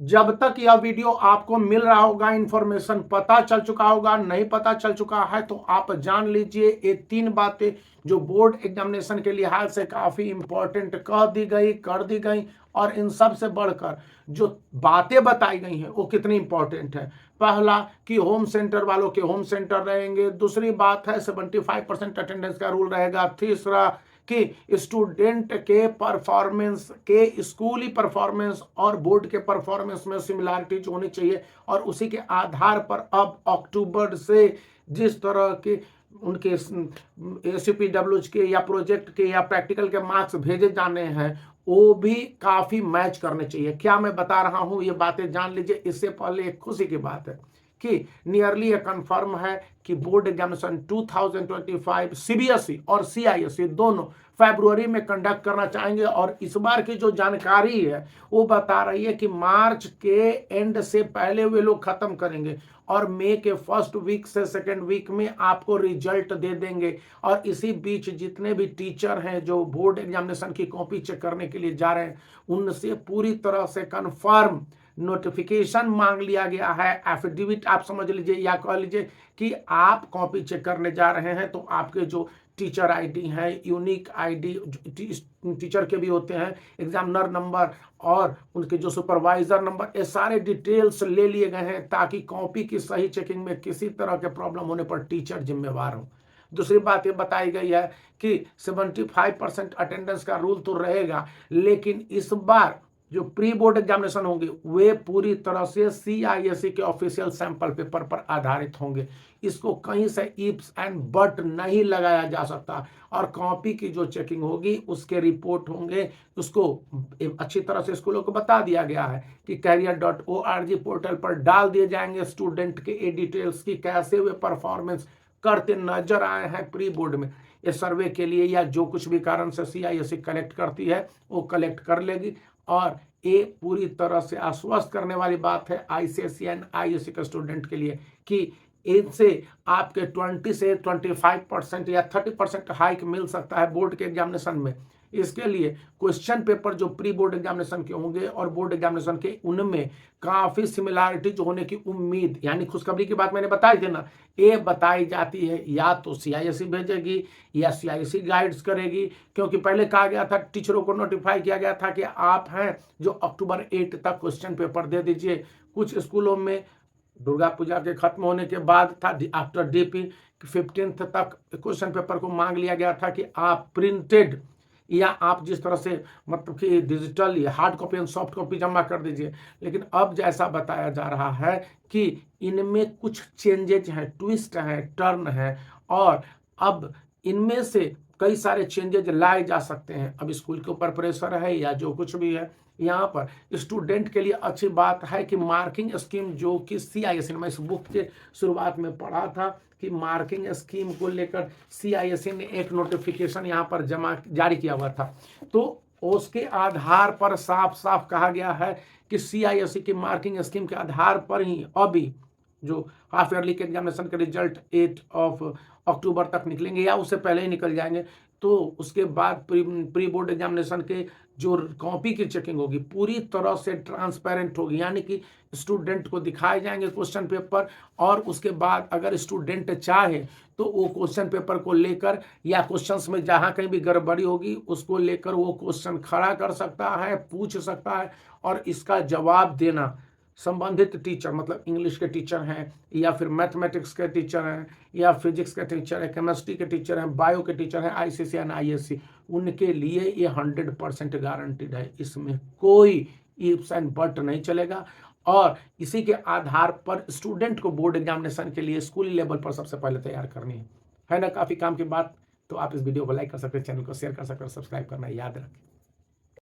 जब तक यह वीडियो आपको मिल रहा होगा, इंफॉर्मेशन पता चल चुका होगा, नहीं पता चल चुका है तो आप जान लीजिए ये 3 बातें जो बोर्ड एग्जामिनेशन के लिहाज से काफ़ी इंपॉर्टेंट कह दी गई, कर दी गई। और इन सब से बढ़कर जो बातें बताई गई हैं वो कितनी इंपॉर्टेंट है। पहला कि होम सेंटर वालों के होम सेंटर रहेंगे। दूसरी बात है 75% अटेंडेंस का रूल रहेगा। तीसरा कि स्टूडेंट के परफॉर्मेंस के स्कूली परफॉर्मेंस और बोर्ड के परफॉर्मेंस में सिमिलैरिटीज होनी चाहिए, और उसी के आधार पर अब अक्टूबर से जिस तरह के उनके ACPWs के या प्रोजेक्ट के या प्रैक्टिकल के मार्क्स भेजे जाने हैं वो भी काफ़ी मैच करने चाहिए। क्या मैं बता रहा हूँ ये बातें जान लीजिए। इससे पहले एक खुशी की बात है कि नियरली ये कंफर्म है कि बोर्ड एग्जामिनेशन 2025 CBSE और CISE दोनों फरवरी में कंडक्ट करना चाहेंगे। और इस बार की जो जानकारी है वो बता रही है कि मार्च के एंड से पहले वे लोग खत्म करेंगे और मई के फर्स्ट वीक से सेकेंड वीक में आपको रिजल्ट दे देंगे। और इसी बीच जितने भी टीचर हैं जो बोर्ड एग्जामिनेशन की कॉपी चेक करने के लिए जा रहे हैं उनसे पूरी तरह से कंफर्म नोटिफिकेशन मांग लिया गया है। एफिडेविट आप समझ लीजिए या कह लीजिए कि आप कॉपी चेक करने जा रहे हैं तो आपके जो टीचर आईडी है, यूनिक आईडी टीचर के भी होते हैं, एग्जामिनर नंबर और उनके जो सुपरवाइजर नंबर, ये सारे डिटेल्स ले लिए गए हैं ताकि कॉपी की सही चेकिंग में किसी तरह के प्रॉब्लम होने पर टीचर जिम्मेवार हो। दूसरी बात ये बताई गई है कि 75% अटेंडेंस का रूल तो रहेगा, लेकिन इस बार जो प्री बोर्ड एग्जामिनेशन होंगे वे पूरी तरह से CISE के ऑफिशियल सैंपल पेपर पर आधारित होंगे। इसको कहीं से इफ्स एंड बट नहीं लगाया जा सकता। और कॉपी की जो चेकिंग होगी उसके रिपोर्ट होंगे, उसको अच्छी तरह से स्कूलों को बता दिया गया है कि career.org पोर्टल पर डाल दिए जाएंगे स्टूडेंट के ये डिटेल्स की कैसे वे परफॉर्मेंस करते नजर आए हैं प्री बोर्ड में। ये सर्वे के लिए या जो कुछ भी कारण से CISE कलेक्ट करती है वो कलेक्ट कर लेगी। और ये पूरी तरह से आश्वस्त करने वाली बात है ICSE एंड ISE के स्टूडेंट के लिए कि इनसे आपके 20 से 25% या 30% हाइक मिल सकता है बोर्ड के एग्जामिनेशन में। इसके लिए क्वेश्चन पेपर जो प्री बोर्ड एग्जामिनेशन के होंगे और बोर्ड एग्जामिनेशन के उनमें काफ़ी सिमिलैरिटीज होने की उम्मीद, यानी खुशखबरी की बात मैंने बताई थी ना, ये बताई जाती है। या तो CISE भेजेगी या CISE गाइड्स करेगी, क्योंकि पहले कहा गया था, टीचरों को नोटिफाई किया गया था कि आप हैं जो अक्टूबर 8 तक क्वेश्चन पेपर दे दीजिए। कुछ स्कूलों में दुर्गा पूजा के खत्म होने के बाद था, आफ्टर DP 15 तक क्वेश्चन पेपर को मांग लिया गया था कि आप प्रिंटेड या आप जिस तरह से मतलब कि डिजिटल या hard copy and soft copy जमा कर दीजिए। लेकिन अब जैसा बताया जा रहा है कि इनमें कुछ चेंजेज हैं, ट्विस्ट हैं, टर्न है, और अब इनमें से कई सारे चेंजेज लाए जा सकते हैं। अब स्कूल के ऊपर प्रेशर है या जो कुछ भी है, यहाँ पर स्टूडेंट के लिए अच्छी बात है कि मार्किंग स्कीम जो कि CISE, मैं इस बुक के शुरुआत में पढ़ा था कि मार्किंग स्कीम को लेकर CISE ने एक नोटिफिकेशन यहाँ पर जारी किया हुआ था। तो उसके आधार पर साफ साफ कहा गया है कि CISE की मार्किंग स्कीम के आधार पर ही अभी जो हाफ ईयरली के एग्जामिनेशन के रिजल्ट 8 अक्टूबर तक निकलेंगे या उससे पहले ही निकल जाएंगे। तो उसके बाद प्री बोर्ड एग्जामिनेशन के जो कॉपी की चेकिंग होगी पूरी तरह से ट्रांसपेरेंट होगी, यानी कि स्टूडेंट को दिखाए जाएंगे क्वेश्चन पेपर, और उसके बाद अगर स्टूडेंट चाहे तो वो क्वेश्चन पेपर को लेकर या क्वेश्चंस में जहाँ कहीं भी गड़बड़ी होगी उसको लेकर वो क्वेश्चन खड़ा कर सकता है, पूछ सकता है, और इसका जवाब देना संबंधित टीचर, मतलब इंग्लिश के टीचर हैं या फिर मैथमेटिक्स के टीचर हैं या फिजिक्स के टीचर हैं, केमिस्ट्री के टीचर हैं, बायो के टीचर हैं, ICSE एंड ISE, उनके लिए ये 100% गारंटीड है। इसमें कोई इफ्स एंड बट नहीं चलेगा। और इसी के आधार पर स्टूडेंट को बोर्ड एग्जामिनेशन के लिए स्कूली लेवल पर सबसे पहले तैयार करनी है ना। काफ़ी काम की बात। तो आप इस वीडियो को लाइक कर सकते हैं, चैनल को शेयर कर सकते हैं, सब्सक्राइब करना याद रखें।